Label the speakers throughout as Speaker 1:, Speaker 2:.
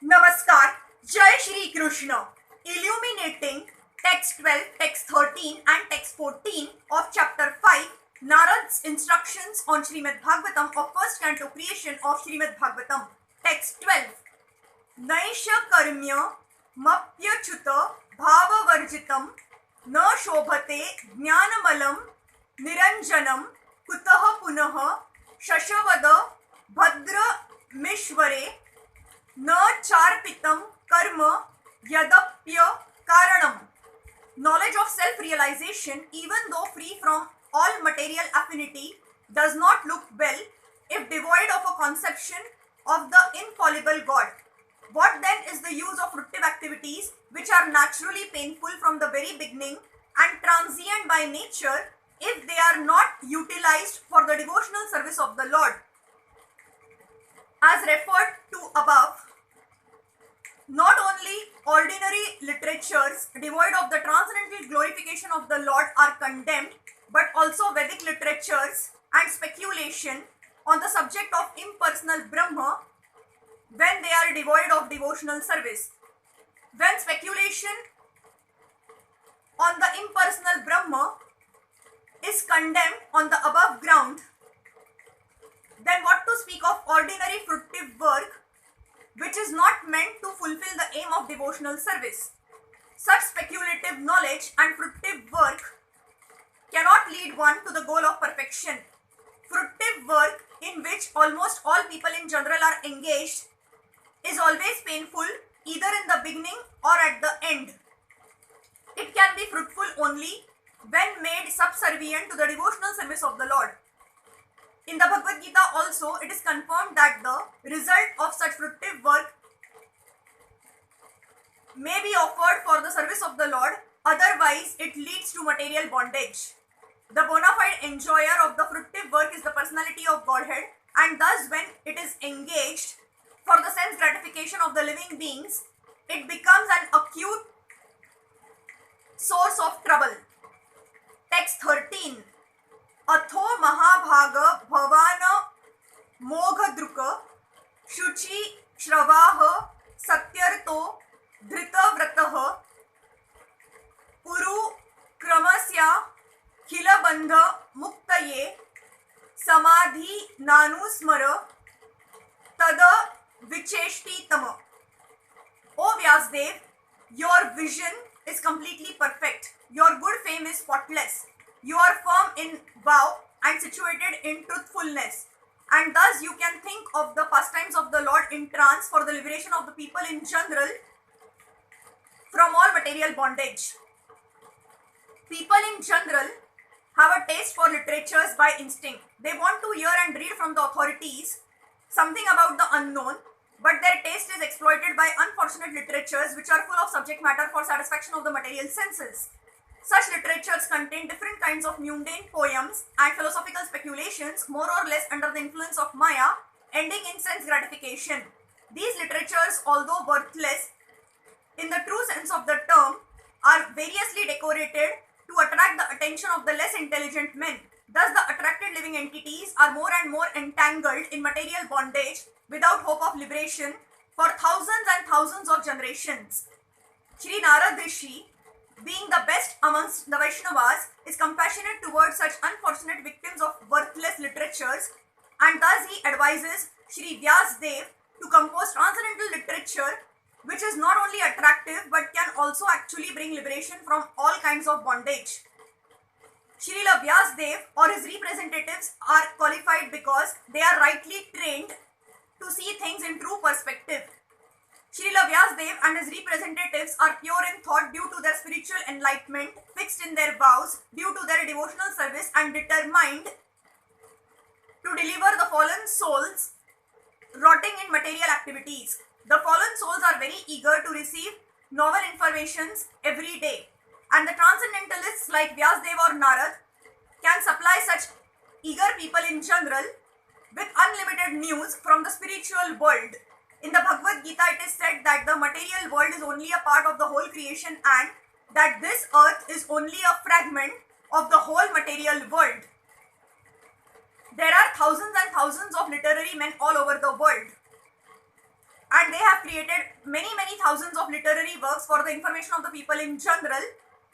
Speaker 1: Namaskar, Jai Shri Krishna, illuminating text 12, text 13 and text 14 of chapter 5, Narada's instructions on Srimad Bhagavatam of first canto creation of Srimad Bhagavatam. Text 12. Naisha karmya mapyachuta bhavavarjitam na shobhate jnanamalam niranjanam kutaha punaha shashavada bhadra mishvare न charpitam karma yadapya karanam. Knowledge of self-realization, even though free from all material affinity, does not look well if devoid of a conception of the infallible God. What then is the use of fruitive activities which are naturally painful from the very beginning and transient by nature if they are not utilized for the devotional service of the Lord? As referred to above, not only ordinary literatures devoid of the transcendental glorification of the Lord are condemned, but also Vedic literatures and speculation on the subject of impersonal Brahma when they are devoid of devotional service. When speculation on the impersonal Brahma is condemned on the above ground, then what to speak of ordinary fruitive work which is not meant to fulfill the aim of devotional service? Such speculative knowledge and fruitive work cannot lead one to the goal of perfection. Fruitive work in which almost all people in general are engaged is always painful either in the beginning or at the end. It can be fruitful only when made subservient to the devotional service of the Lord. In the Bhagavad Gita also, it is confirmed that the result of such fruitive work may be offered for the service of the Lord, otherwise it leads to material bondage. The bona fide enjoyer of the fruitive work is the personality of Godhead, and thus when it is engaged for the sense gratification of the living beings, it becomes an acute source of trouble. Text 13. अथो महाभाग भवान मोघदृक शुचि श्रवाह सत्यर्थो धृतव्रतः पुरु क्रमस्या खिलबंध मुक्तये समाधि नानुस्मर तद विचेष्टितम. O Vyasdev, your vision is completely perfect. Your good fame is spotless. You are firm in vow and situated in truthfulness, and thus you can think of the pastimes of the Lord in trance for the liberation of the people in general from all material bondage. People in general have a taste for literatures by instinct. They want to hear and read from the authorities something about the unknown, but their taste is exploited by unfortunate literatures which are full of subject matter for satisfaction of the material senses. Such literatures contain different kinds of mundane poems and philosophical speculations, more or less under the influence of Maya, ending in sense gratification. These literatures, although worthless in the true sense of the term, are variously decorated to attract the attention of the less intelligent men. Thus, the attracted living entities are more and more entangled in material bondage without hope of liberation for thousands and thousands of generations. Shri Narad Rishi, being the best amongst the Vaishnavas, is compassionate towards such unfortunate victims of worthless literatures, and thus he advises Shri Vyasdev to compose transcendental literature which is not only attractive but can also actually bring liberation from all kinds of bondage. Srila Vyasdev or his representatives are qualified because they are rightly trained to see things in true perspective. Srila Vyasdev and his representatives are pure in thought due to their spiritual enlightenment, fixed in their vows due to their devotional service, and determined to deliver the fallen souls rotting in material activities. The fallen souls are very eager to receive novel informations every day, and the transcendentalists like Vyasdev or Narad can supply such eager people in general with unlimited news from the spiritual world. In the Bhagavad Gita, it is said that the material world is only a part of the whole creation and that this earth is only a fragment of the whole material world. There are thousands and thousands of literary men all over the world. and they have created many thousands of literary works for the information of the people in general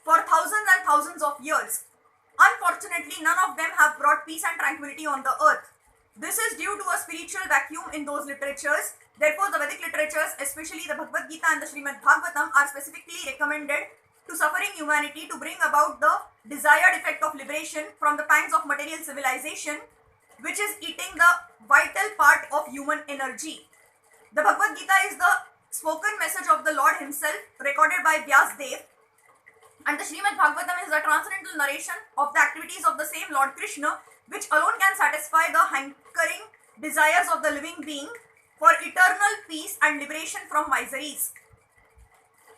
Speaker 1: for thousands and thousands of years. Unfortunately, none of them have brought peace and tranquility on the earth. This is due to a spiritual vacuum in those literatures. Therefore, the Vedic literatures, especially the Bhagavad Gita and the Srimad Bhagavatam, are specifically recommended to suffering humanity to bring about the desired effect of liberation from the pangs of material civilization, which is eating the vital part of human energy. The Bhagavad Gita is the spoken message of the Lord himself, recorded by Vyasadeva, and the Srimad Bhagavatam is the transcendental narration of the activities of the same Lord Krishna, which alone can satisfy the hankering desires of the living being for eternal peace and liberation from miseries.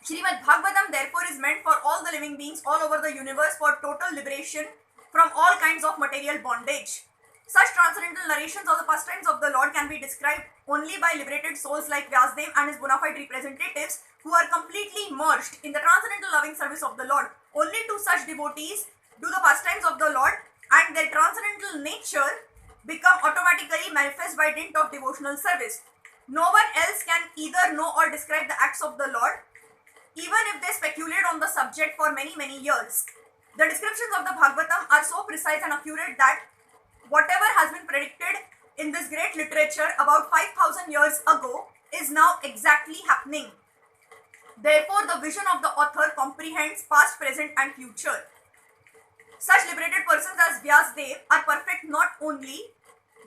Speaker 1: Srimad Bhagavatam therefore is meant for all the living beings all over the universe for total liberation from all kinds of material bondage. Such transcendental narrations of the pastimes of the Lord can be described only by liberated souls like Vyasadeva and his bona fide representatives who are completely immersed in the transcendental loving service of the Lord. Only to such devotees do the pastimes of the Lord and their transcendental nature become automatically manifest by dint of devotional service. No one else can either know or describe the acts of the Lord, even if they speculate on the subject for many years. The descriptions of the Bhagavatam are so precise and accurate that whatever has been predicted in this great literature about 5,000 years ago is now exactly happening. Therefore, the vision of the author comprehends past, present and future. Such liberated persons as Vyasadeva are perfect not only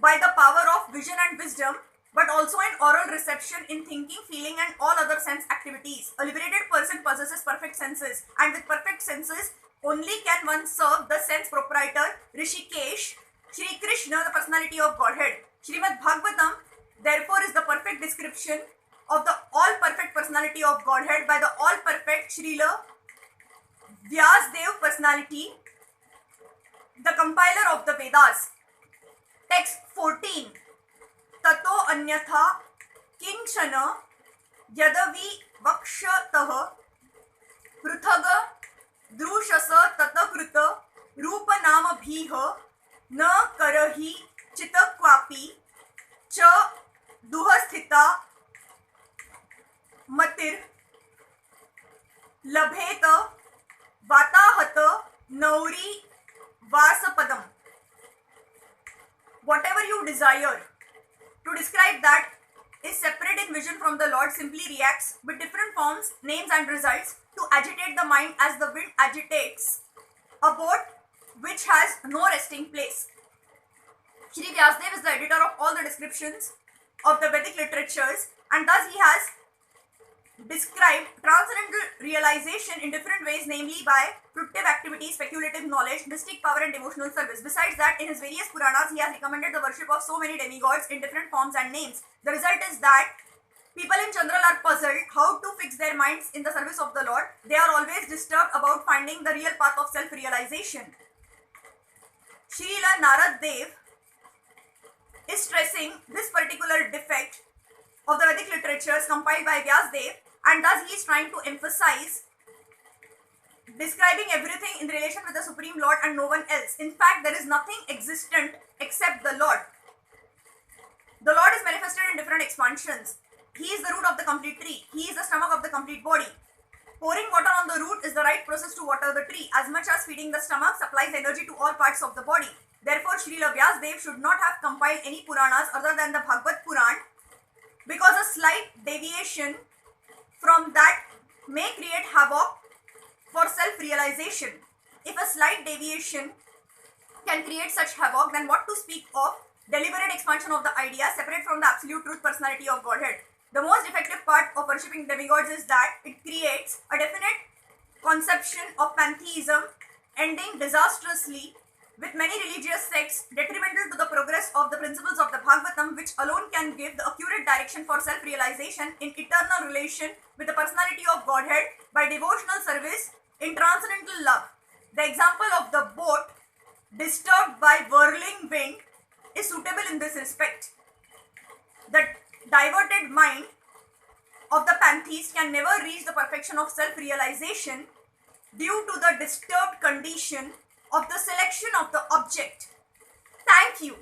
Speaker 1: by the power of vision and wisdom, but also in oral reception, in thinking, feeling and all other sense activities. A liberated person possesses perfect senses, and with perfect senses only can one serve the sense proprietor, Rishikesh, Shri Krishna, the personality of Godhead. Srimad Bhagavatam therefore is the perfect description of the all-perfect personality of Godhead by the all-perfect Srila Vyasadeva personality, the compiler of the Vedas. Text 14. Tato anyatha kinchana yadavi vakshatah pruthaga drushasa tatakruta rupanama bhiha na karahi chitakvapi cha duhasthita matir labheta vatahata nauri vasapadam. Whatever you desire to describe that is separate in vision from the Lord simply reacts with different forms, names and results to agitate the mind as the wind agitates a boat which has no resting place. Shri Vyasadeva is the editor of all the descriptions of the Vedic literatures, and thus he has described transcendental realization in different ways, namely by fruitive activity, speculative knowledge, mystic power and devotional service. Besides that, in his various Puranas, he has recommended the worship of so many demigods in different forms and names. The result is that people in general are puzzled how to fix their minds in the service of the Lord. They are always disturbed about finding the real path of self-realization. Srila Narad Dev is stressing this particular defect of the Vedic literatures compiled by Vyasadeva, and thus he is trying to emphasize describing everything in relation with the Supreme Lord and no one else. In fact, there is nothing existent except the Lord. The Lord is manifested in different expansions. He is the root of the complete tree. He is the stomach of the complete body. Pouring water on the root is the right process to water the tree, as much as feeding the stomach supplies energy to all parts of the body. Therefore, Srila Vyasadeva should not have compiled any Puranas other than the Bhagavad Puran, because a slight deviation from that may create havoc for self-realization. If a slight deviation can create such havoc, then what to speak of deliberate expansion of the idea separate from the absolute truth personality of Godhead. The most effective part of worshipping demigods is that it creates a definite conception of pantheism ending disastrously with many religious sects detrimental to the progress of the principles of the Bhagavatam, which alone can give the accurate direction for self-realization in eternal relation with the personality of Godhead by devotional service in transcendental love. The example of the boat disturbed by whirling wind is suitable in this respect. The diverted mind of the pantheist can never reach the perfection of self-realization due to the disturbed condition of the selection of the object. Thank you.